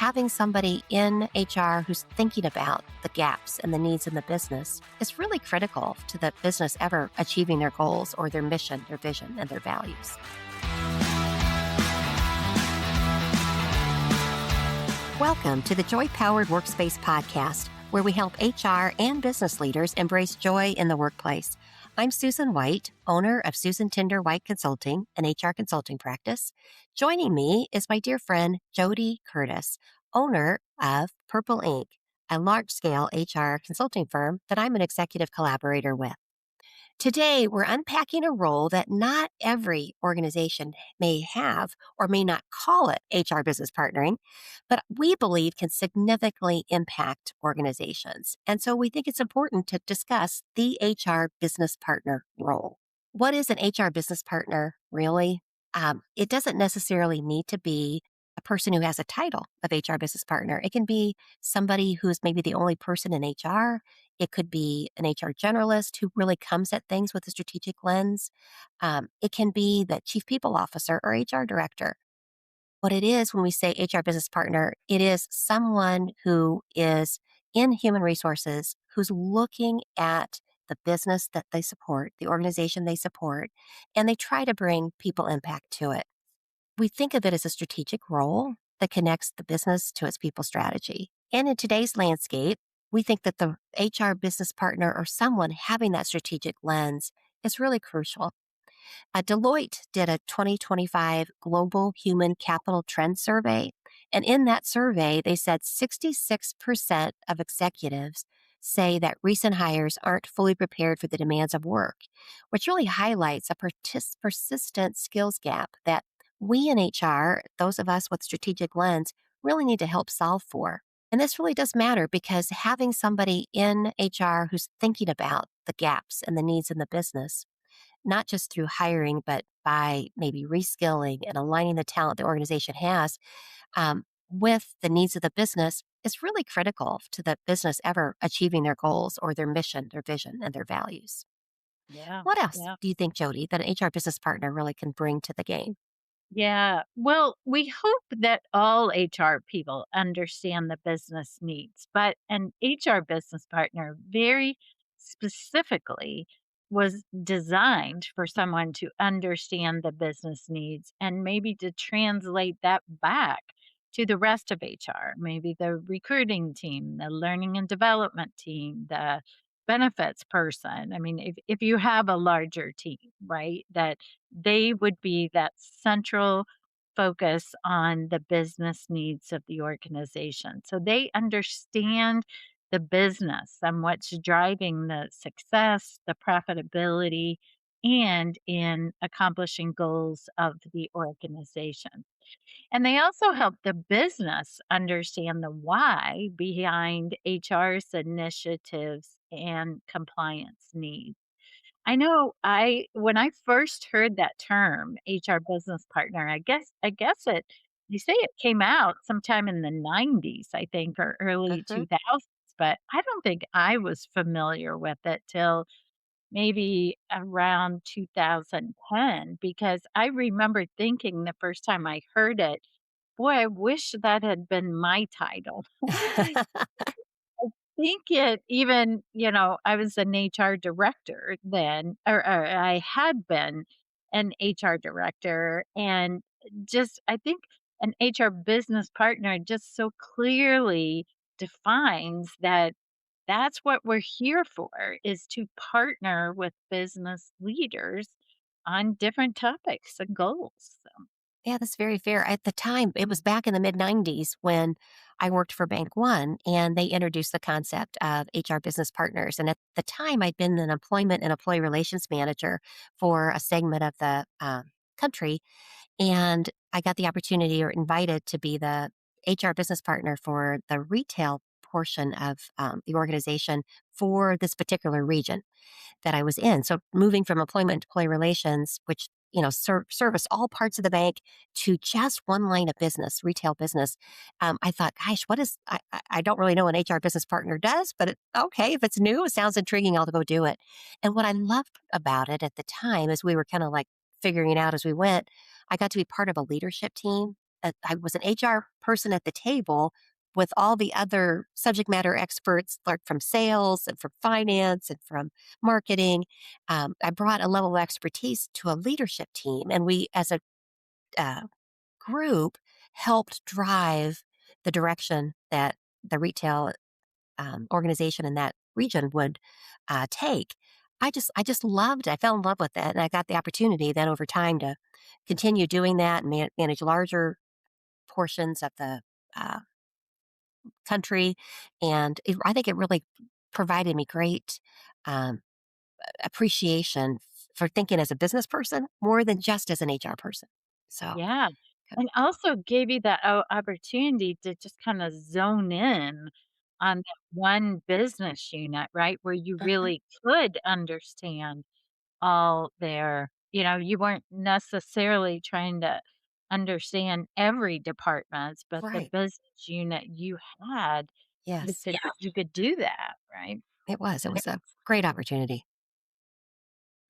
having somebody in HR who's thinking about the gaps and the needs in the business is really critical to the business ever achieving their goals or their mission, their vision, and their values. Welcome to the Joy-Powered Workspace podcast, where we help HR and business leaders embrace joy in the workplace. I'm Susan White, owner of Susan Tinder White Consulting, an HR consulting practice. Joining me is my dear friend, JoDee Curtis, owner of Purple Inc., a large-scale HR consulting firm that I'm an executive collaborator with. Today, we're unpacking a role that not every organization may have or may not call it HR business partnering, but we believe can significantly impact organizations. And so we think it's important to discuss the HR business partner role. What is an HR business partner, really? It doesn't necessarily need to be a person who has a title of HR business partner. It can be somebody who's maybe the only person in HR. It could be an HR generalist who really comes at things with a strategic lens. It can be the chief people officer or HR director. What it is when we say HR business partner, it is someone who is in human resources, who's looking at the business that they support, the organization they support, and they try to bring people impact to it. We think of it as a strategic role that connects the business to its people strategy. And in today's landscape, we think that the HR business partner or someone having that strategic lens is really crucial. Deloitte did a 2025 Global Human Capital Trend Survey. And in that survey, they said 66% of executives say that recent hires aren't fully prepared for the demands of work, which really highlights a persistent skills gap that we in HR, those of us with strategic lens, really need to help solve for. And this really does matter because having somebody in HR who's thinking about the gaps and the needs in the business, not just through hiring, but by maybe reskilling and aligning the talent the organization has with the needs of the business is really critical to the business ever achieving their goals or their mission, their vision, and their values. Yeah, What else yeah, do you think, JoDee, that an HR business partner really can bring to the game? yeah. Well, we hope that all HR people understand the business needs, but an HR business partner very specifically was designed for someone to understand the business needs and maybe to translate that back to the rest of HR, maybe the recruiting team, the learning and development team, the benefits person. I mean, if you have a larger team, right, that they would be that central focus on the business needs of the organization. So they understand the business and what's driving the success, the profitability, and in accomplishing goals of the organization. And they also help the business understand the why behind HR's initiatives and compliance needs. I know when I first heard that term, HR business partner, I guess it you say it came out sometime in the 90s, I think, or early Mhm. 2000s, but I don't think I was familiar with it till maybe around 2010 because I remember thinking the first time I heard it, boy, I wish that had been my title. Think it even, I was an HR director then, or I had been an HR director, and just I think an HR business partner just so clearly defines that that's what we're here for, is to partner with business leaders on different topics and goals. So, Yeah, that's very fair. At the time, it was back in the mid 90s when I worked for Bank One and they introduced the concept of HR business partners. And at the time, I'd been an employment and employee relations manager for a segment of the country. And I got the opportunity or invited to be the HR business partner for the retail portion of the organization for this particular region that I was in. So moving from employment to employee relations, which service all parts of the bank to just one line of business, retail business. I thought, gosh, what is? I don't really know what an HR business partner does, but okay, if it's new, it sounds intriguing. I'll go do it. And what I loved about it at the time, as we were kind of like figuring it out as we went, I got to be part of a leadership team I was an HR person at the table with all the other subject matter experts, like from sales and from finance and from marketing. I brought a level of expertise to a leadership team, and we, as a uh, group, helped drive the direction that the retail organization in that region would take. I just loved it. I fell in love with it, and I got the opportunity then over time to continue doing that and manage larger portions of the uh, country. And I think it really provided me great um, appreciation for thinking as a business person more than just as an HR person. So, Yeah, and also gave you that opportunity to just kinda zone in on that one business unit, right, where you uh really could understand all their you weren't necessarily trying to understand every department, but the right. business unit you had, Yes, you could do that, right? it was. It was a great opportunity.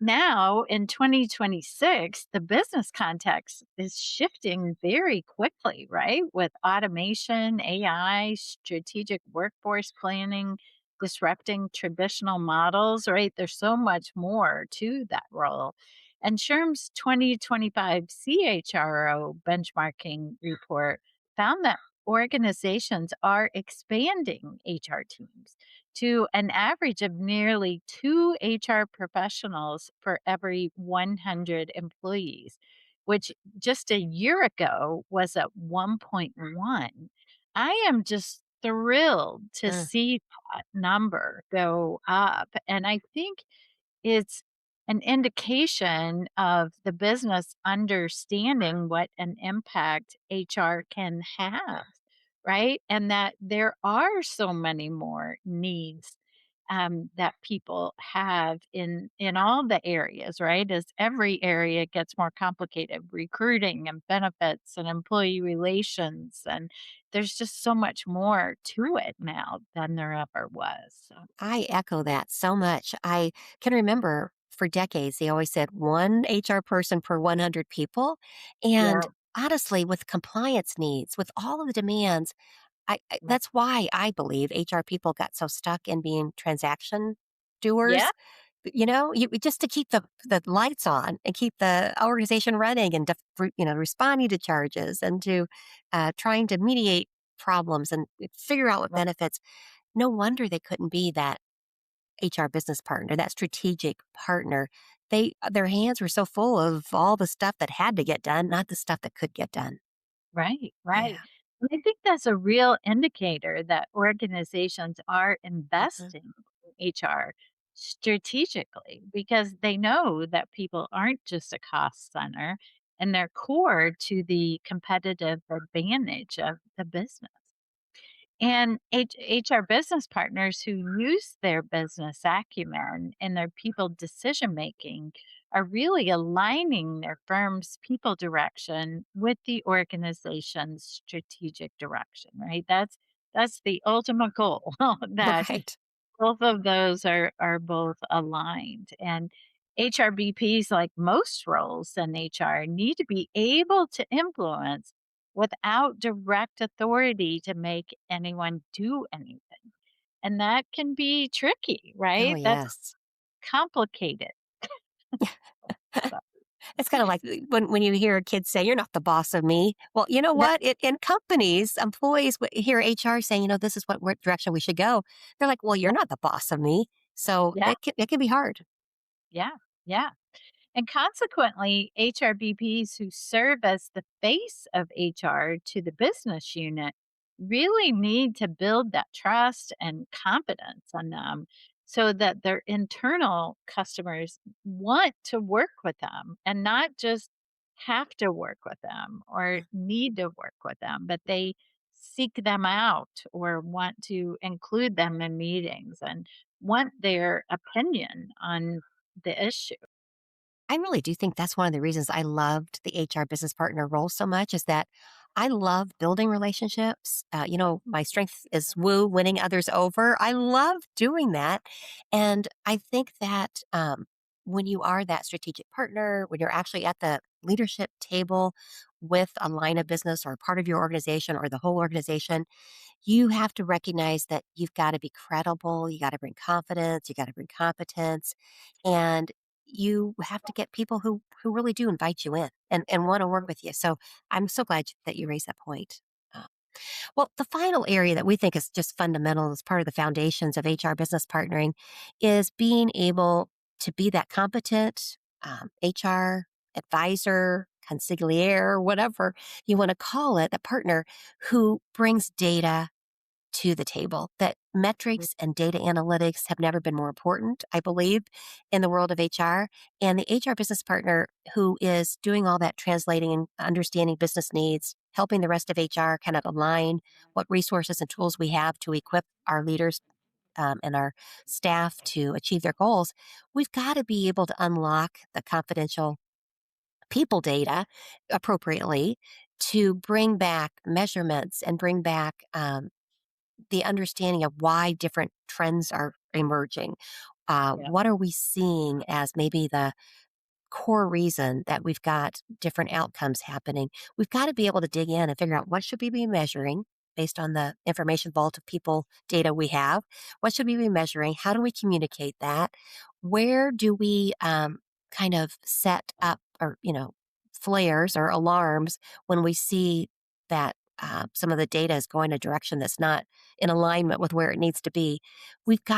Now in 2026, the business context is shifting very quickly, right? With automation, AI, strategic workforce planning, disrupting traditional models, right? There's so much more to that role. And SHRM's 2025 CHRO benchmarking report found that organizations are expanding HR teams to an average of nearly 2 HR professionals for every 100 employees, which just a year ago was at 1.1. I am just thrilled to Mm, see that number go up. And I think it's an indication of the business understanding what an impact HR can have, right? And that there are so many more needs that people have in all the areas, right? As every area gets more complicated, recruiting and benefits and employee relations, and there's just so much more to it now than there ever was. So, I echo that so much. I can remember for decades, they always said one HR person per 100 people. yeah, And honestly, with compliance needs, with all of the demands, right. that's why I believe HR people got so stuck in being transaction Yeah, doers. Just to keep the lights on and keep the organization running and responding to charges and to trying to mediate problems and figure out what right. benefits. No wonder they couldn't be that HR business partner, that strategic partner. Their hands were so full of all the stuff that had to get done, not the stuff that could get done. Right, right. Yeah. And I think that's a real indicator that organizations are Mhm. investing in HR strategically because they know that people aren't just a cost center and they're core to the competitive advantage of the business. And HR business partners who use their business acumen and their people decision making are really aligning their firm's people direction with the organization's strategic direction, right? That's the ultimate goal that Right. both of those are both aligned. And HRBPs, like most roles in HR, need to be able to influence without direct authority to make anyone do anything. And that can be tricky, Oh, right? That's yes. complicated. So, It's kind of like when you hear a kid say, "You're not the boss of me." Well, you know no, what? In companies, employees hear HR saying, "This is what direction we should go." They're like, "Well, you're yeah, not the boss of me." So yeah, it can be hard. yeah, yeah. And consequently, HRBPs who serve as the face of HR to the business unit really need to build that trust and confidence on them so that their internal customers want to work with them and not just have to work with them or need to work with them, but they seek them out or want to include them in meetings and want their opinion on the issue. I really do think that's one of the reasons I loved the HR business partner role so much is that I love building relationships. My strength is winning others over. I love doing that. And I think that when you are that strategic partner, when you're actually at the leadership table with a line of business or part of your organization or the whole organization, you have to recognize that you've got to be credible, you got to bring confidence, you got to bring competence, and you have to get people who really do invite you in and want to work with you. So I'm so glad that you raised that point. Uh, well, the final area that we think is just fundamental as part of the foundations of HR business partnering is being able to be that competent HR advisor, consigliere, whatever you want to call it, the partner who brings data to the table. That metrics and data analytics have never been more important, I believe, in the world of HR. And the HR business partner who is doing all that translating and understanding business needs, helping the rest of HR kind of align what resources and tools we have to equip our leaders and our staff to achieve their goals, we've got to be able to unlock the confidential people data appropriately to bring back measurements and bring back the understanding of why different trends are emerging. Yeah. What are we seeing as maybe the core reason that we've got different outcomes happening? We've got to be able to dig in and figure out what should we be measuring based on the information vault of people data we have. What should we be measuring? How do we communicate that? Where do we kind of set up or, flares or alarms when we see that some of the data is going a direction that's not in alignment with where it needs to be?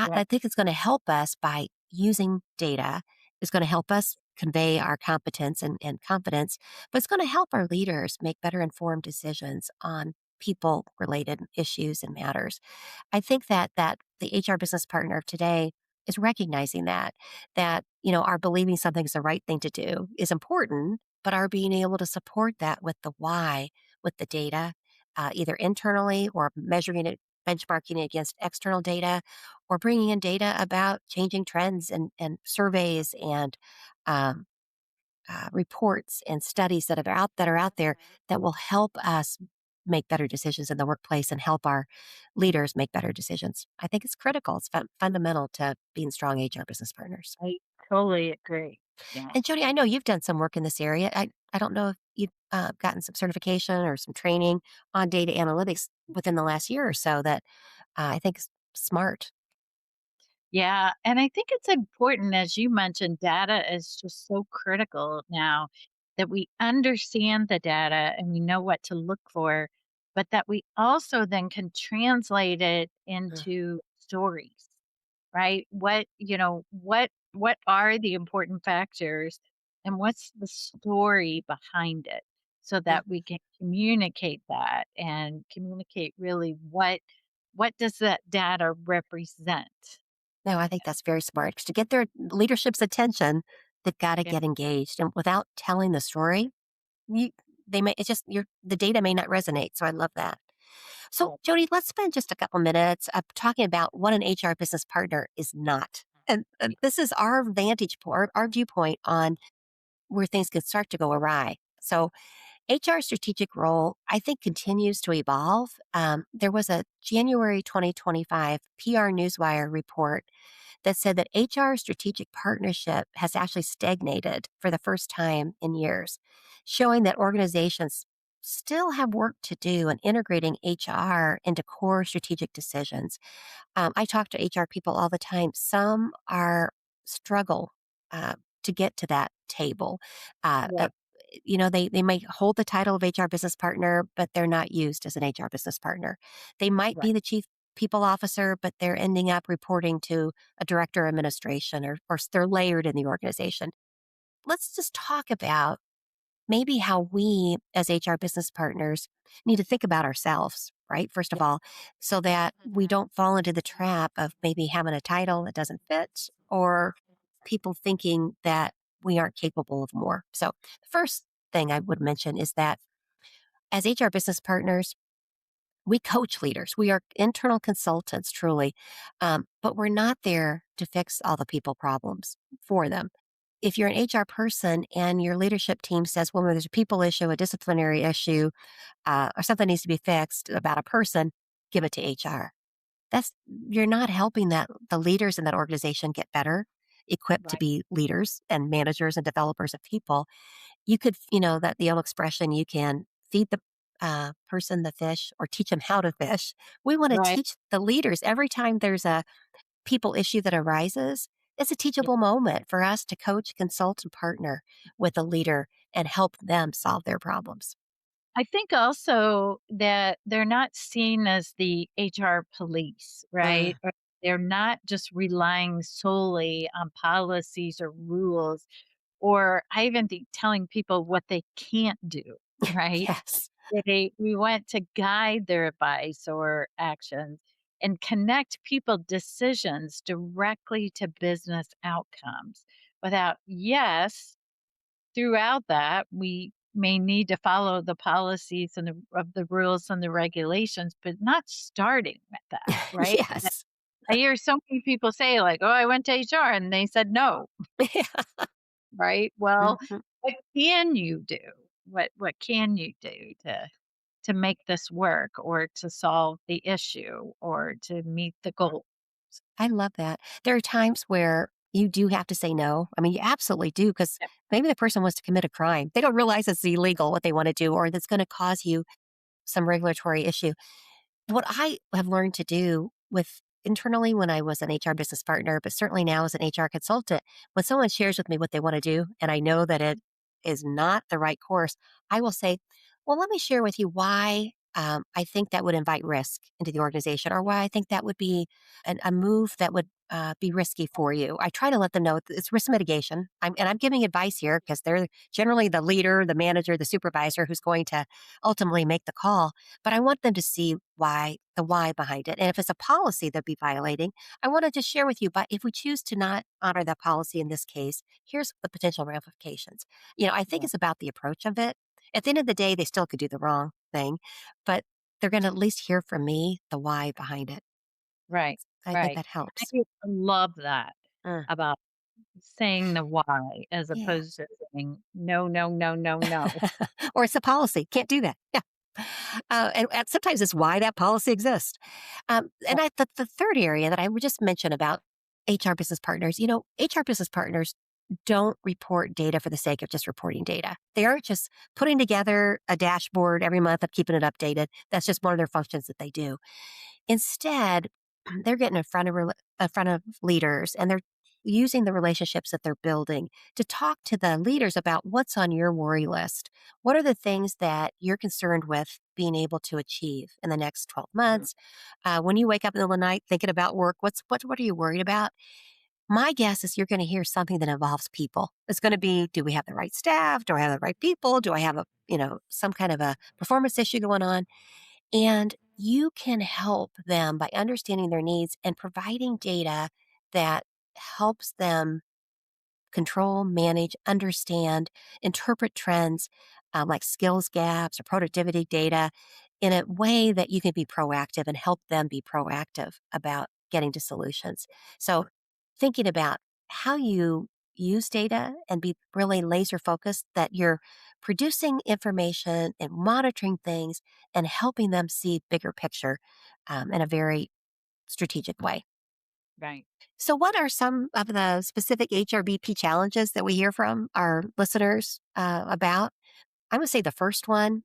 Right. I think it's going to help us by using data. It's going to help us convey our competence and confidence, but it's going to help our leaders make better informed decisions on people related issues and matters. I think that the HR business partner of today is recognizing that our believing something is the right thing to do is important, but our being able to support that with the why, with the data, either internally or measuring it, benchmarking it against external data, or bringing in data about changing trends and surveys and um, reports and studies that are out there that will help us make better decisions in the workplace and help our leaders make better decisions. I think it's critical. It's fundamental to being strong HR business partners. I totally agree. Yeah. And Jody, I know you've done some work in this area. I don't know if you've gotten some certification or some training on data analytics within the last year or so that I think is smart. Yeah. And I think it's important, as you mentioned, data is just so critical now that we understand the data and we know what to look for, but that we also then can translate it Uh, into stories, right? What are the important factors and what's the story behind it so yeah. that we can communicate that and communicate really what does that data represent? No, I think that's very smart 'cause to get their leadership's attention, they've got to Yeah. get engaged. And without telling the story, you, they may, it's just the data may not resonate. So I love that. So, Yeah. Jody, let's spend just a couple minutes talking about what an HR business partner is not. And this is our vantage point, our viewpoint on where things can start to go awry. So, HR strategic role, I think, continues to evolve. There was a January 2025 PR Newswire report that said that HR strategic partnership has actually stagnated for the first time in years, showing that organizations still have work to do in integrating HR into core strategic decisions. I talk to HR people all the time. Some are struggle to get to that table. Uh, uh, Right. they may hold the title of HR business partner, but they're not used as an HR business partner. They might Right. be the chief people officer, but they're ending up reporting to a director of administration or they're layered in the organization. Let's just talk about maybe how we as HR business partners need to think about ourselves, right? First of Yeah. all, so that we don't fall into the trap of maybe having a title that doesn't fit or people thinking that we aren't capable of more. So, the first thing I would mention is that as HR business partners, we coach leaders. We are internal consultants, truly, but we're not there to fix all the people problems for them. If you're an HR person and your leadership team says, well, there's a people issue, a disciplinary issue, or something needs to be fixed about a person, give it to HR. That's You're not helping the leaders in that organization get better. equipped to Right. be leaders and managers and developers of people. You could, that the old expression, you can feed the person the fish or teach them how to fish. We want to Right. teach the leaders every time there's a people issue that arises. It's a Yeah. teachable moment for us to coach, consult, and partner with a leader and help them solve their problems. I think also that they're not seen as the HR police, Mm. right? Or they're not just relying solely on policies or rules, or I even think telling people what they can't do, right? Yes. We want to guide their advice or actions and connect people decisions directly to business outcomes without, yes, throughout that, we may need to follow the policies and of the rules and the regulations, but not starting with that, right? Yes. I hear so many people say, like, "Oh, I went to HR and they said no," Yeah. right? Well, Mhm. what can you do? What can you do to make this work or to solve the issue or to meet the goal? I love that. There are times where you do have to say no. I mean, you absolutely do because Yep. maybe the person wants to commit a crime. They don't realize it's illegal what they want to do or that's going to cause you some regulatory issue. What I have learned to do with internally when I was an HR business partner, but certainly now as an HR consultant, when someone shares with me what they want to do and I know that it is not the right course, I will say, well, let me share with you why I think that would invite risk into the organization or why I think that would be a move that would be risky for you. I try to let them know it's risk mitigation. I'm giving advice here because they're generally the leader, the manager, the supervisor who's going to ultimately make the call. But I want them to see the why behind it. And if it's a policy they'll be violating, I want to just share with you, but if we choose to not honor that policy in this case, here's the potential ramifications. I think Yeah. it's about the approach of it. At the end of the day, they still could do the wrong thing, but they're going to at least hear from me the why behind it. Right. I think Right. that helps. I love that Mm, about saying the why as yeah. opposed to saying no, no, no, no, no. Or it's a policy. Can't do that. Yeah. And sometimes it's why that policy exists. Yeah. The third area that I would just mention about HR business partners, HR business partners don't report data for the sake of just reporting data. They aren't just putting together a dashboard every month and keeping it updated. That's just one of their functions that they do. Instead, they're getting in front of leaders and they're using the relationships that they're building to talk to the leaders about what's on your worry list. What are the things that you're concerned with being able to achieve in the next 12 Mhm. months? When you wake up in the middle of the night thinking about work, what are you worried about? My guess is you're going to hear something that involves people. It's going to be, do we have the right staff? Do I have the right people? Do I have some kind of a performance issue going on? And you can help them by understanding their needs and providing data that helps them control, manage, understand, interpret trends like skills gaps or productivity data in a way that you can be proactive and help them be proactive about getting to solutions. So, thinking about how you use data and be really laser focused that you're producing information and monitoring things and helping them see bigger picture in a very strategic way. Right. So, what are some of the specific HRBP challenges that we hear from our listeners about? I would say the first one,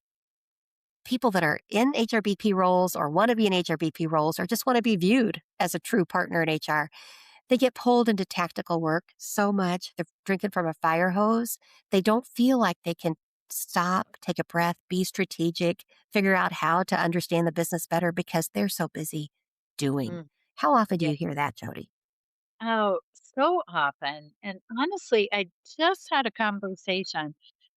people that are in HRBP roles or want to be in HRBP roles or just want to be viewed as a true partner in HR, they get pulled into tactical work so much. They're drinking from a fire hose. They don't feel like they can stop, take a breath, be strategic, figure out how to understand the business better because they're so busy doing. Mm. How often do Yeah. you hear that, Jody? Oh, so often. And honestly, I just had a conversation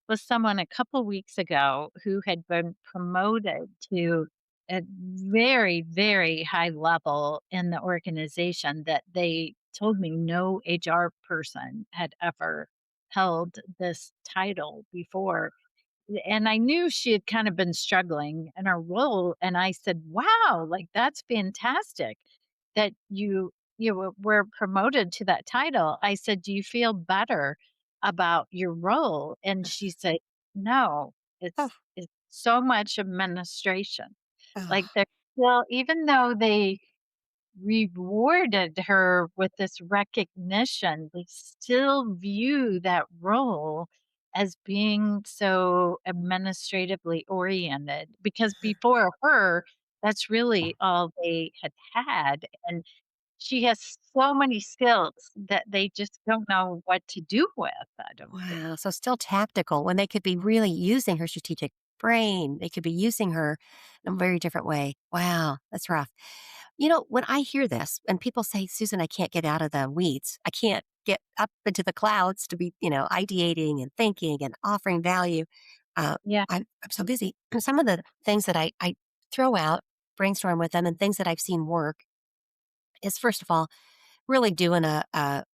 with someone a couple weeks ago who had been promoted to a very, very high level in the organization that they told me no HR person had ever held this title before. And I knew she had kind of been struggling in her role, and I said, "Wow, like, that's fantastic that were promoted to that title." I said, "Do you feel better about your role?" And she said, "No, Oh, it's so much administration." Like, oh, they're, well, even though they rewarded her with this recognition. They still view that role as being so administratively oriented because before her, that's really all they had had. And she has so many skills that they just don't know what to do with, I don't think. Wow. So still tactical when they could be really using her strategic brain. They could be using her in a very different way. Wow. That's rough. When I hear this and people say, Susan, I can't get out of the weeds, I can't get up into the clouds to be, ideating and thinking and offering value. Uh, Yeah, I'm so busy. And some of the things that I throw out, brainstorm with them, and things that I've seen work is first of all, really doing a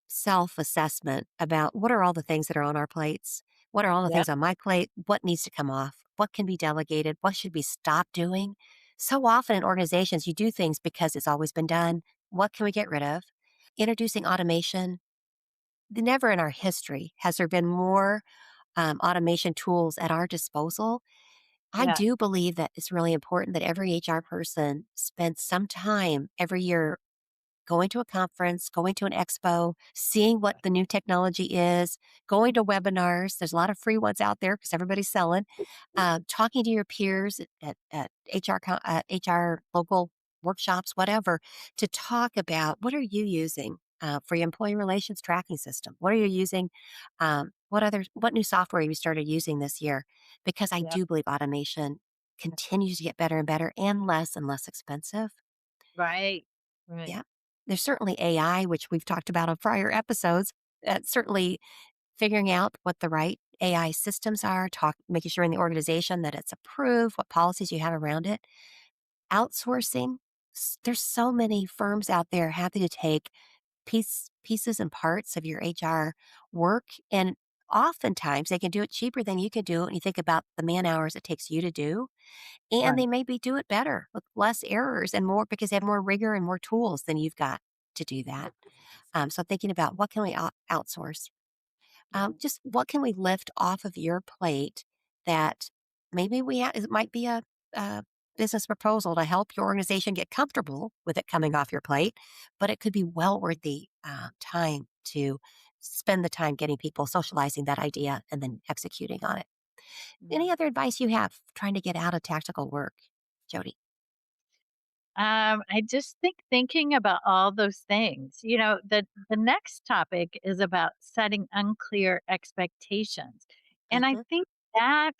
self assessment about what are all the things that are on our plates? What are all the yeah, things on my plate? What needs to come off? What can be delegated? What should we stop doing? So often in organizations, you do things because it's always been done. What can we get rid of? Introducing automation. Never in our history has there been more automation tools at our disposal. I yeah, do believe that it's really important that every HR person spends some time every year going to a conference, going to an expo, seeing what the new technology is, going to webinars. There's a lot of free ones out there because everybody's selling. Talking to your peers at HR local workshops, whatever, to talk about what are you using for your employee relations tracking system. What are you using? What new software have you started using this year? Because I yeah. do believe automation continues to get better and less expensive. Right, right. Yeah. There's certainly AI, which we've talked about on prior episodes. Certainly figuring out what the right AI systems are, making sure in the organization that it's approved, what policies you have around it. Outsourcing. There's so many firms out there happy to take pieces and parts of your HR work, and oftentimes they can do it cheaper than you could do it when you think about the man hours it takes you to do. And they Right. maybe do it better with less errors and more because they have more rigor and more tools than you've got to do that. So thinking about what can we outsource? Yeah. Just what can we lift off of your plate that maybe it might be a business proposal to help your organization get comfortable with it coming off your plate, but it could be well worth the time to spend the time getting people socializing that idea and then executing on it. Yeah. Any other advice you have trying to get out of tactical work, Jody? I just think thinking about all those things, the next topic is about setting unclear expectations. And I Uh-huh, think that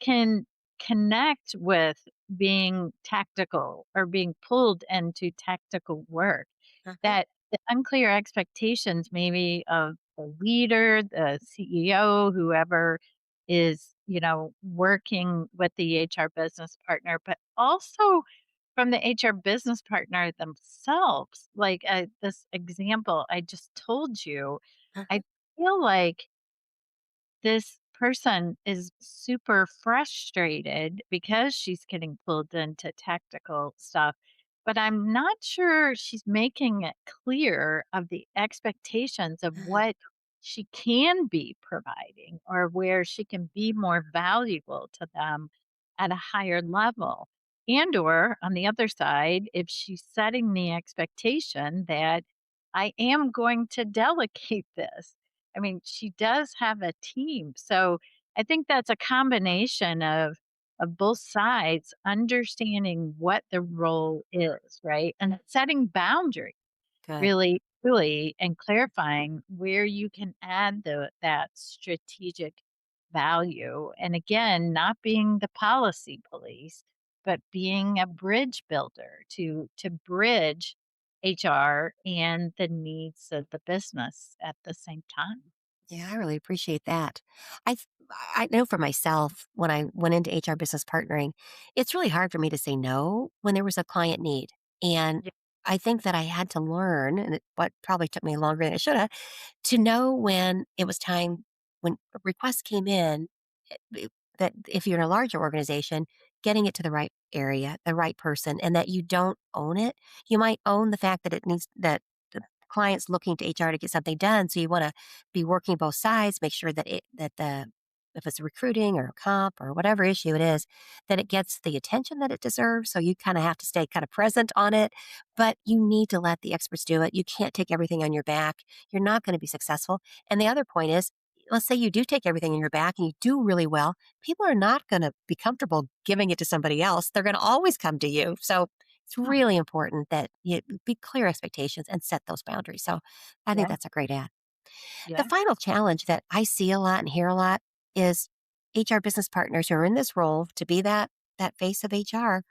can connect with being tactical or being pulled into tactical work. uh-huh, That the unclear expectations maybe of the leader, the CEO, whoever is, working with the HR business partner, but also from the HR business partner themselves. Like this example I just told you, uh-huh, I feel like this person is super frustrated because she's getting pulled into tactical stuff, but I'm not sure she's making it clear of the expectations of uh-huh, what she can be providing or where she can be more valuable to them at a higher level. And or on the other side, if she's setting the expectation that I am going to delegate this. I mean, she does have a team. So I think that's a combination of both sides understanding what the role is, right? And setting boundaries good. really and clarifying where you can add that strategic value. And again, not being the policy police, but being a bridge builder to bridge HR and the needs of the business at the same time. Yeah, I really appreciate that. I th- I know for myself when I went into HR business partnering, it's really hard for me to say no when there was a client need. And Yeah, I think that I had to learn, and what probably took me longer than it should have, to know when it was time when a request came in that if you're in a larger organization, getting it to the right area, the right person, and that you don't own it. You might own the fact that it needs that the client's looking to HR to get something done. So you want to be working both sides, make sure that the if it's recruiting or comp or whatever issue it is, that it gets the attention that it deserves. So you kind of have to stay kind of present on it, but you need to let the experts do it. You can't take everything on your back. You're not going to be successful. And the other point is, let's say you do take everything on your back and you do really well, people are not going to be comfortable giving it to somebody else. They're going to always come to you. So it's Huh. really important that you be clear expectations and set those boundaries. So I think Yeah. that's a great ad. The Yeah. final challenge that I see a lot and hear a lot is HR business partners who are in this role to be that face of HR,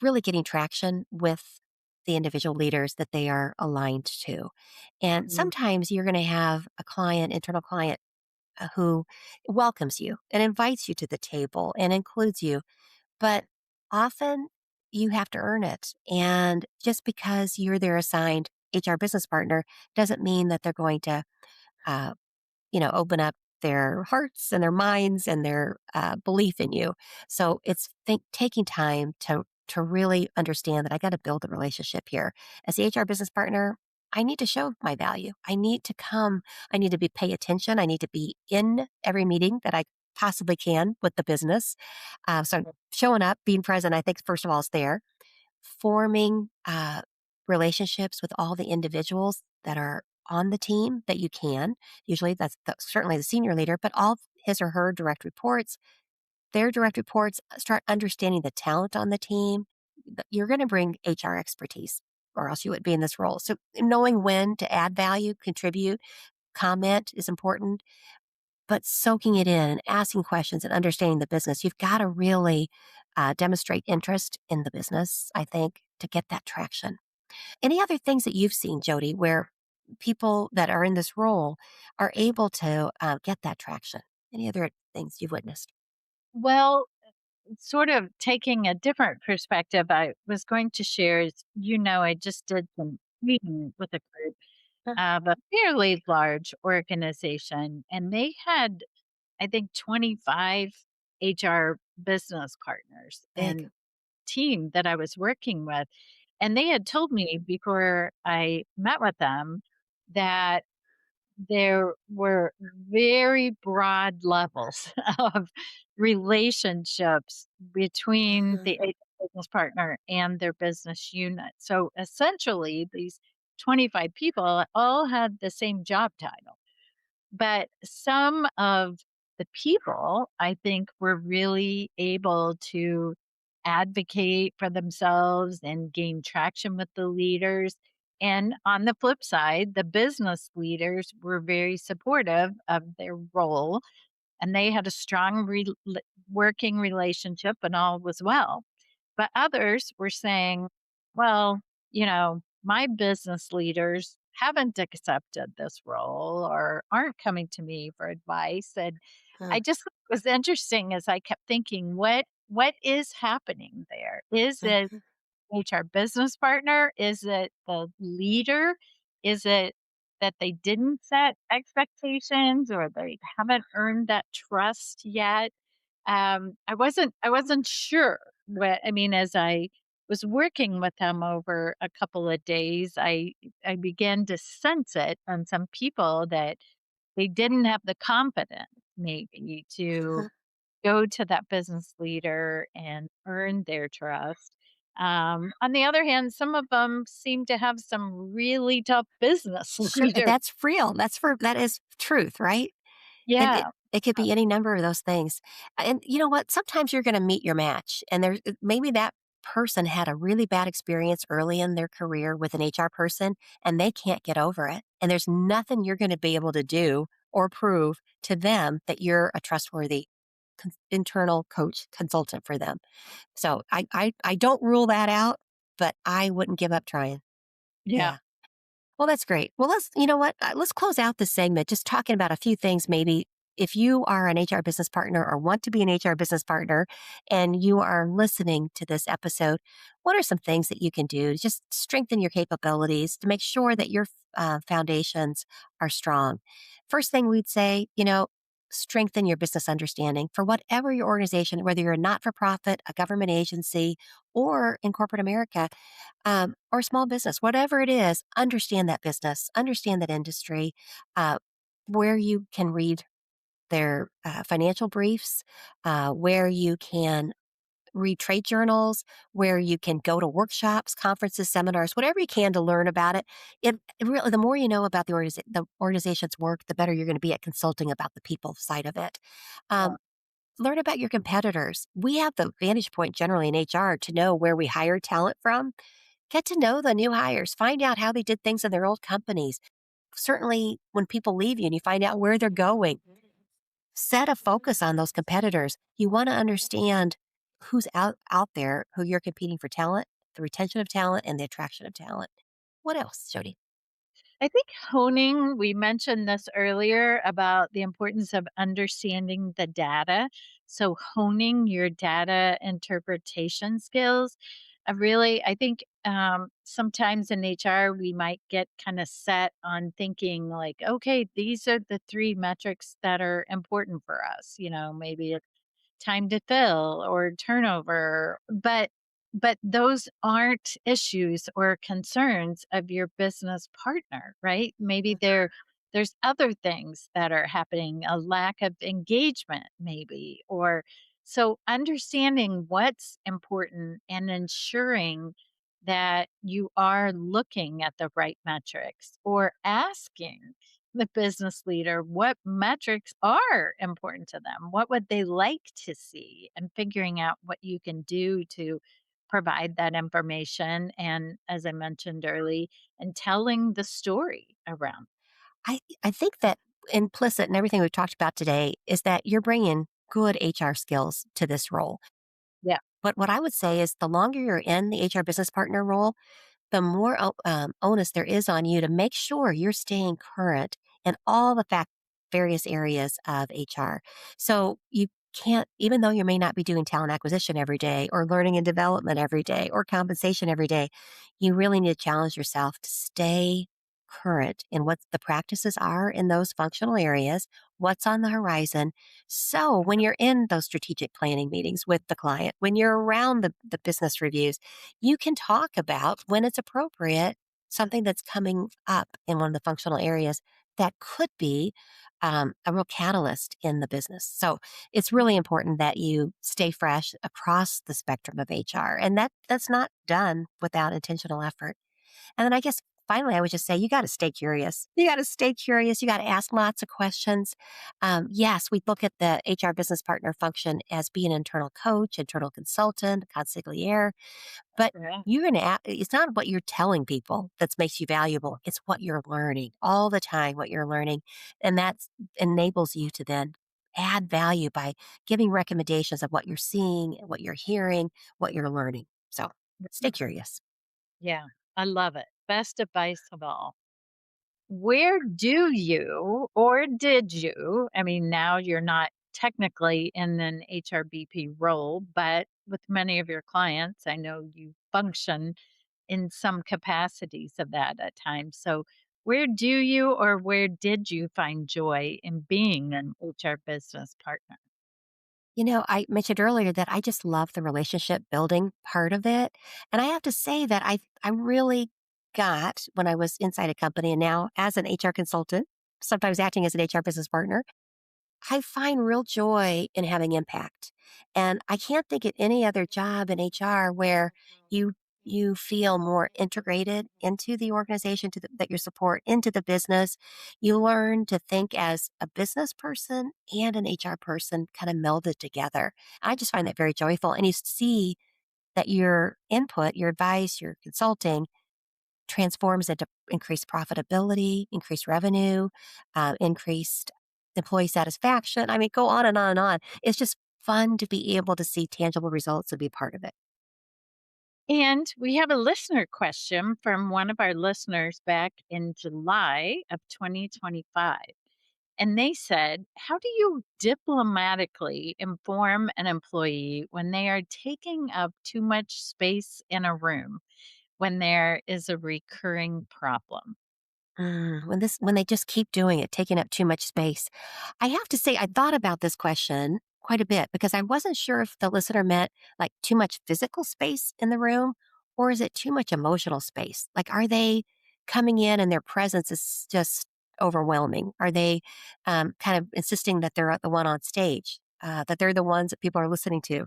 really getting traction with the individual leaders that they are aligned to. And Mm. sometimes you're going to have a client, internal client, who welcomes you and invites you to the table and includes you, but often you have to earn it. And just because you're their assigned HR business partner doesn't mean that they're going to uh, open up their hearts and their minds and their belief in you. So it's taking time to really understand that I got to build a relationship here. As the HR business partner, I need to show my value. I need to come. I need to be pay attention. I need to be in every meeting that I possibly can with the business. So showing up, being present, I think first of all is there forming relationships with all the individuals that are on the team that you can. Usually that's certainly the senior leader, but all of his or her direct reports, their direct reports, start understanding the talent on the team. You're going to bring HR expertise or else you wouldn't be in this role. So knowing when to add value, contribute, comment is important, but soaking it in and asking questions and understanding the business, you've got to really demonstrate interest in the business, I think, to get that traction. Any other things that you've seen, JoDee, where people that are in this role are able to get that traction? Any other things you've witnessed? Well, sort of taking a different perspective, I was going to share is, I just did some reading with a group Huh, of a fairly large organization, and they had, I think, 25 HR business partners big. and team that I was working with. And they had told me before I met with them that there were very broad levels of relationships between Uh-huh, the HR business partner and their business unit. So essentially, these 25 people all had the same job title. But some of the people, I think, were really able to advocate for themselves and gain traction with the leaders. And on the flip side, the business leaders were very supportive of their role and they had a strong working relationship and all was well. But others were saying, well, my business leaders haven't accepted this role or aren't coming to me for advice. And huh, I just was interesting as I kept thinking, what is happening there? Is it uh-huh, HR business partner? Is it the leader? Is it that they didn't set expectations or they haven't earned that trust yet? I wasn't sure what I mean, as I was working with them over a couple of days, I began to sense it on some people that they didn't have the confidence maybe to uh-huh. go to that business leader and earn their trust. On the other hand, some of them seem to have some really tough business Sure, leaders. that's real. That is truth, right? And it Yeah. it could be any number of those things. And you know what? Sometimes you're gonna meet your match, and maybe that person had a really bad experience early in their career with an HR person, and they can't get over it, and there's nothing you're gonna be able to do or prove to them that you're a trustworthy internal coach consultant for them. So I don't rule that out, but I wouldn't give up trying. Yeah. Yeah. Well, that's great. Well, you know what? Let's close out this segment just talking about a few things. Maybe if you are an HR business partner or want to be an HR business partner and you are listening to this episode, what are some things that you can do to just strengthen your capabilities to make sure that your foundations are strong? First thing we'd say, strengthen your business understanding for whatever your organization, whether you're a not for profit, a government agency, or in corporate America, or small business, whatever it is, understand that business, understand that industry, uh, where you can read their financial briefs, where you can read trade journals, where you can go to workshops, conferences, seminars, whatever you can to learn about it. It really, the more you know about the organization's work, the better you're going to be at consulting about the people side of it. Yeah. Um, Learn about your competitors. We have the vantage point generally in HR to know where we hire talent from. Get to know the new hires. Find out how they did things in their old companies. Certainly, when people leave you and you find out where they're going, set a focus on those competitors. You want to understand who's out there, who you're competing for talent, the retention of talent, and the attraction of talent. What else, Jody? I think honing, we mentioned this earlier about the importance of understanding the data. So, honing your data interpretation skills. I think sometimes in HR, we might get kind of set on thinking, like, okay, these are the three metrics that are important for us. Maybe time to fill or turnover, but those aren't issues or concerns of your business partner, right? Maybe there's other things that are happening, a lack of engagement maybe, or so understanding what's important and ensuring that you are looking at the right metrics or asking the business leader what metrics are important to them. What would they like to see? And figuring out what you can do to provide that information. And as I mentioned early, and telling the story around. I think that implicit in everything we've talked about today is that you're bringing good HR skills to this role. Yeah. But what I would say is the longer you're in the HR business partner role, the more onus there is on you to make sure you're staying current in all the various areas of HR. So you can't, even though you may not be doing talent acquisition every day or learning and development every day or compensation every day, you really need to challenge yourself to stay current in what the practices are in those functional areas, what's on the horizon. So when you're in those strategic planning meetings with the client, when you're around the business reviews, you can talk about when it's appropriate something that's coming up in one of the functional areas that could be a real catalyst in the business. So it's really important that you stay fresh across the spectrum of HR, and that's not done without intentional effort. And then I guess finally, I would just say you got to stay curious. You got to stay curious. You got to ask lots of questions. Yes, we look at the HR business partner function as being an internal coach, internal consultant, consigliere, but Yeah. you're going to, it's not what you're telling people that makes you valuable. It's what you're learning all the time, what you're learning. And that enables you to then add value by giving recommendations of what you're seeing, what you're hearing, what you're learning. So stay curious. Yeah. I love it. Best advice of all. Where do you or did you, I mean, now you're not technically in an HRBP role, but with many of your clients, I know you function in some capacities of that at times. So, where do you or where did you find joy in being an HR business partner? I mentioned earlier that I just love the relationship building part of it. And I have to say that I really got when I was inside a company and now as an HR consultant, sometimes acting as an HR business partner, I find real joy in having impact. And I can't think of any other job in HR where you you feel more integrated into the organization that you support into the business. You learn to think as a business person and an HR person kind of melded together. I just find that very joyful. And you see that your input, your advice, your consulting transforms into increased profitability, increased revenue, increased employee satisfaction. I mean, go on and on and on. It's just fun to be able to see tangible results and be part of it. And we have a listener question from one of our listeners back in July of 2025. And they said, how do you diplomatically inform an employee when they are taking up too much space in a room when there is a recurring problem? When they just keep doing it, taking up too much space. I have to say, I thought about this question quite a bit because I wasn't sure if the listener meant like too much physical space in the room or is it too much emotional space? Like, are they coming in and their presence is just overwhelming? Are they kind of insisting that they're the one on stage, that they're the ones that people are listening to?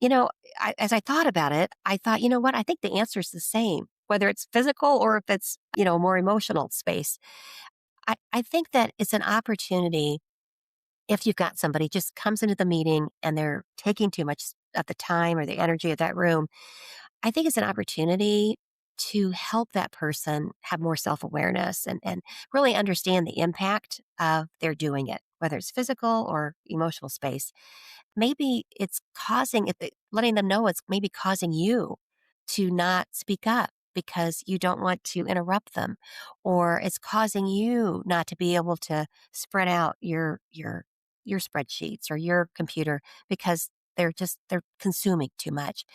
You know, as I thought about it, I thought, you know what? I think the answer is the same, whether it's physical or if it's, more emotional space. I think that it's an opportunity if you've got somebody just comes into the meeting and they're taking too much of the time or the energy of that room. I think it's an opportunity to help that person have more self awareness and really understand the impact of their doing it, whether it's physical or emotional space. Maybe it's causing letting them know it's maybe causing you to not speak up because you don't want to interrupt them, or it's causing you not to be able to spread out your spreadsheets or your computer because they're consuming too much.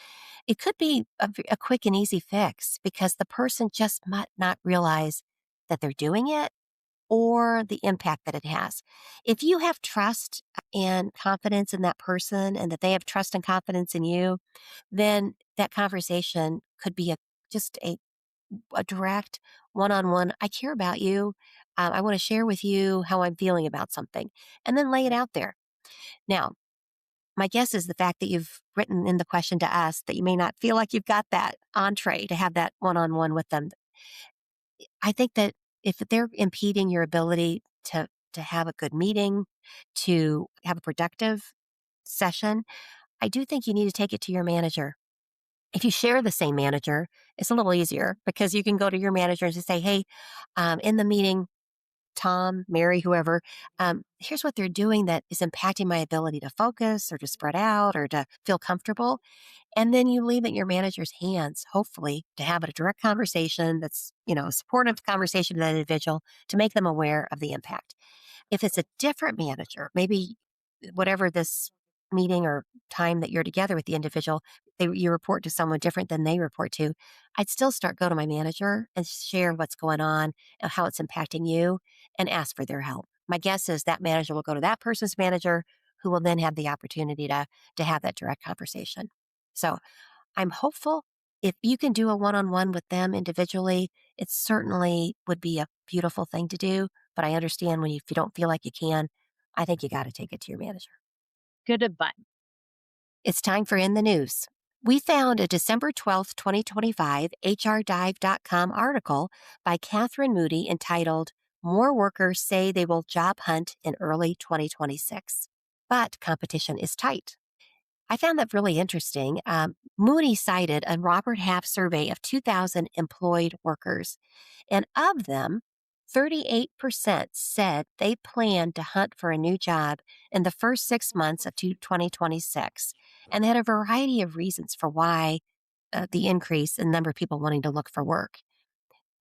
It could be a quick and easy fix because the person just might not realize that they're doing it or the impact that it has. If you have trust and confidence in that person and that they have trust and confidence in you, then that conversation could be just a direct one-on-one. I care about you. I want to share with you how I'm feeling about something and then lay it out there. Now, my guess is the fact that you've written in the question to us that you may not feel like you've got that entree to have that one-on-one with them. I think that if they're impeding your ability to have a good meeting, to have a productive session, I do think you need to take it to your manager. If you share the same manager, it's a little easier because you can go to your manager and just say, "Hey, in the meeting, Tom, Mary, whoever, here's what they're doing that is impacting my ability to focus or to spread out or to feel comfortable." And then you leave it in your manager's hands, hopefully, to have a direct conversation that's, a supportive conversation with that individual to make them aware of the impact. If it's a different manager, maybe whatever this meeting or time that you're together with the individual, you report to someone different than they report to, I'd still go to my manager and share what's going on and how it's impacting you and ask for their help. My guess is that manager will go to that person's manager who will then have the opportunity to have that direct conversation. So I'm hopeful if you can do a one-on-one with them individually, it certainly would be a beautiful thing to do. But I understand if you don't feel like you can, I think you got to take it to your manager. Good advice. It's time for In the News. We found a December 12th, 2025 HRDive.com article by Catherine Moody entitled, "More Workers Say They Will Job Hunt in Early 2026, But Competition is Tight." I found that really interesting. Moody cited a Robert Half survey of 2,000 employed workers, and of them, 38% said they planned to hunt for a new job in the first 6 months of 2026. And they had a variety of reasons for why the increase in the number of people wanting to look for work.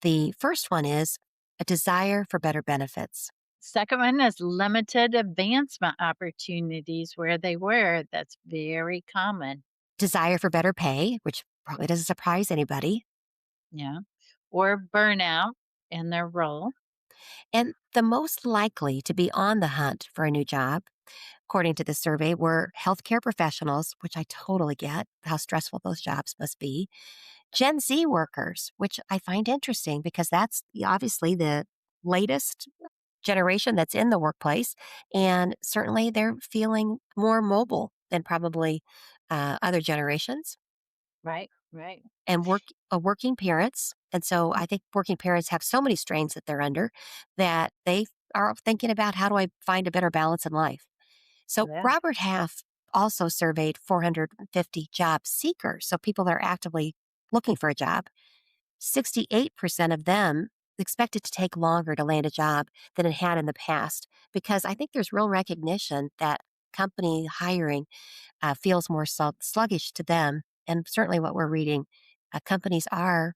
The first one is a desire for better benefits. Second one is limited advancement opportunities where they were. That's very common. Desire for better pay, which probably doesn't surprise anybody. Yeah. Or burnout in their role. And the most likely to be on the hunt for a new job, according to the survey, were healthcare professionals, which I totally get how stressful those jobs must be, Gen Z workers, which I find interesting because that's obviously the latest generation that's in the workplace. And certainly they're feeling more mobile than probably other generations Right. Right. and working parents. And so I think working parents have so many strains that they're under that they are thinking about how do I find a better balance in life. So Yeah. Robert Half also surveyed 450 job seekers, so people that are actively looking for a job. 68% of them expected to take longer to land a job than it had in the past because I think there's real recognition that company hiring feels more sluggish to them. And certainly what we're reading, companies are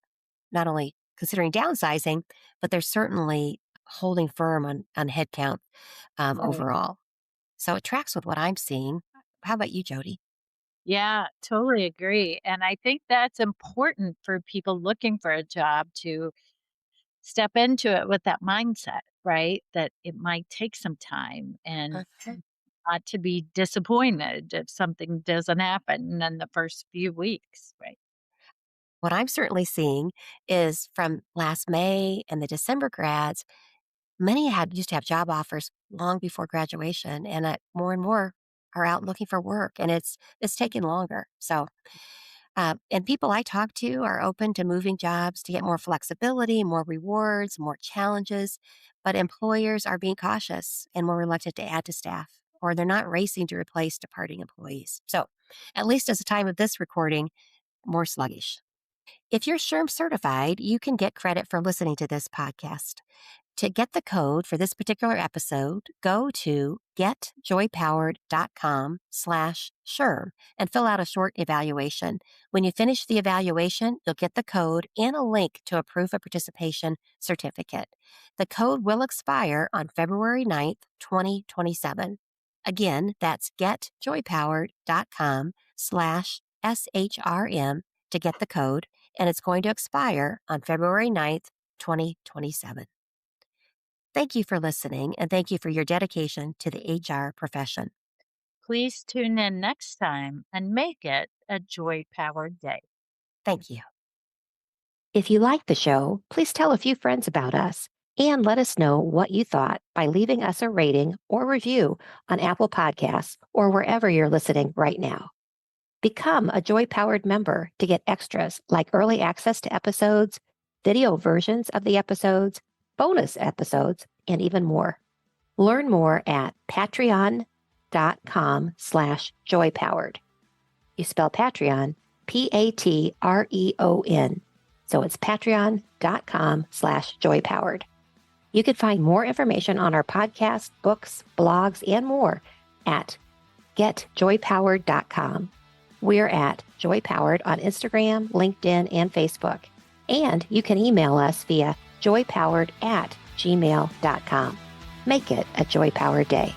not only considering downsizing, but they're certainly holding firm on headcount Right. overall. So it tracks with what I'm seeing. How about you, JoDee? Yeah, totally agree. And I think that's important for people looking for a job to step into it with that mindset, right? That it might take some time and Okay. not to be disappointed if something doesn't happen in the first few weeks, right? What I'm certainly seeing is from last May and the December grads, Many used to have job offers long before graduation, and more and more are out looking for work, and it's taking longer. So, and people I talk to are open to moving jobs to get more flexibility, more rewards, more challenges, but employers are being cautious and more reluctant to add to staff, or they're not racing to replace departing employees. So, at least as the time of this recording, more sluggish. If you're SHRM certified, you can get credit for listening to this podcast. To get the code for this particular episode, go to getjoypowered.com/SHRM and fill out a short evaluation. When you finish the evaluation, you'll get the code and a link to a proof of participation certificate. The code will expire on February 9th, 2027. Again, that's getjoypowered.com/SHRM to get the code, and it's going to expire on February 9th, 2027. Thank you for listening, and thank you for your dedication to the HR profession. Please tune in next time and make it a joy powered day. Thank you. If you like the show, please tell a few friends about us and let us know what you thought by leaving us a rating or review on Apple Podcasts or wherever you're listening right now. Become a Joy Powered member to get extras like early access to episodes, video versions of the episodes, bonus episodes, and even more. Learn more at patreon.com/joypowered. You spell Patreon, Patreon. So it's patreon.com/joypowered. You can find more information on our podcast, books, blogs, and more at getjoypowered.com. We're at Joy Powered on Instagram, LinkedIn, and Facebook. And you can email us via joypowered@gmail.com. Make it a joy-powered day.